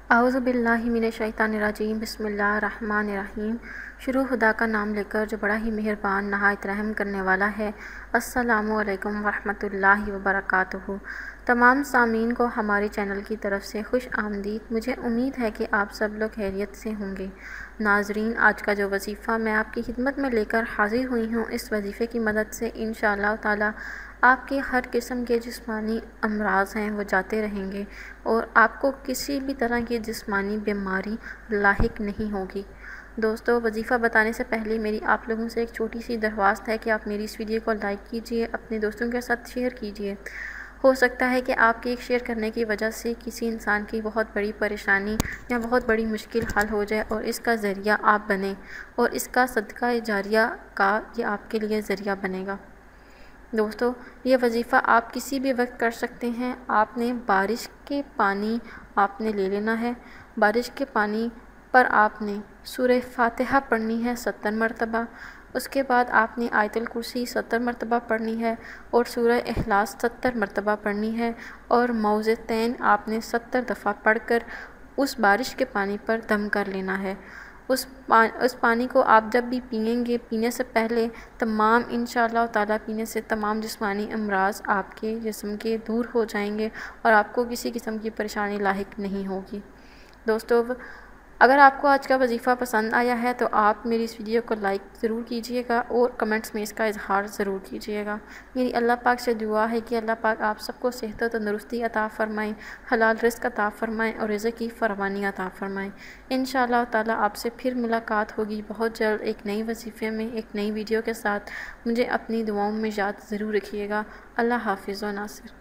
اعوذ باللہ من الشیطان الرجیم بسم اللہ الرحمن الرحیم۔ شروع خدا کا نام لے کر جو بڑا ہی مہربان نہایت رحم کرنے والا ہے۔ السلام علیکم ورحمۃ اللہ وبرکاتہ۔ تمام سامعین کو ہمارے چینل کی طرف سے خوش آمدید۔ مجھے امید ہے کہ آپ سب لوگ خیریت سے ہوں گے۔ ناظرین، آج کا جو وظیفہ میں آپ کی خدمت میں لے کر حاضر ہوئی ہوں، اس وظیفے کی مدد سے انشاءاللہ تعالی آپ کے ہر قسم کے جسمانی امراض ہیں وہ جاتے رہیں گے اور آپ کو کسی بھی طرح کی جسمانی بیماری لاحق نہیں ہوگی۔ دوستو، وظیفہ بتانے سے پہلے میری آپ لوگوں سے ایک چھوٹی سی درخواست ہے کہ آپ میری اس ویڈیو کو لائک کیجئے، اپنے دوستوں کے ساتھ شیئر کیجئے۔ ہو سکتا ہے کہ آپ کے ایک شیئر کرنے کی وجہ سے کسی انسان کی بہت بڑی پریشانی یا بہت بڑی مشکل حل ہو جائے اور اس کا ذریعہ آپ بنیں، اور اس کا صدقہ جاریہ کا یہ آپ کے لیے ذریعہ بنے گا۔ دوستو، یہ وظیفہ آپ کسی بھی وقت کر سکتے ہیں۔ آپ نے بارش کے پانی آپ نے لے لینا ہے۔ بارش کے پانی پر آپ نے سورہ فاتحہ پڑھنی ہے 70 مرتبہ۔ اس کے بعد آپ نے آیت الکرسی 70 مرتبہ پڑھنی ہے اور سورہ اخلاص 70 مرتبہ پڑھنی ہے، اور معوذتین آپ نے 70 دفعہ پڑھ کر اس بارش کے پانی پر دم کر لینا ہے۔ اس پانی کو آپ جب بھی پئیں گے، پینے سے پہلے تمام انشاءاللہ تعالیٰ پینے سے تمام جسمانی امراض آپ کے جسم کے دور ہو جائیں گے اور آپ کو کسی قسم کی پریشانی لاحق نہیں ہوگی۔ دوستو، اگر آپ کو آج کا وظیفہ پسند آیا ہے تو آپ میری اس ویڈیو کو لائک ضرور کیجئے گا اور کمنٹس میں اس کا اظہار ضرور کیجئے گا۔ میری اللہ پاک سے دعا ہے کہ اللہ پاک آپ سب کو صحت و تندرستی عطا فرمائیں، حلال رزق عطا فرمائیں اور رزق کی فراوانی عطا فرمائیں۔ انشاءاللہ تعالیٰ آپ سے پھر ملاقات ہوگی بہت جلد ایک نئی وظیفے میں، ایک نئی ویڈیو کے ساتھ۔ مجھے اپنی دعاؤں میں یاد ضرور رکھیے گا۔ اللہ حافظ و ناصر۔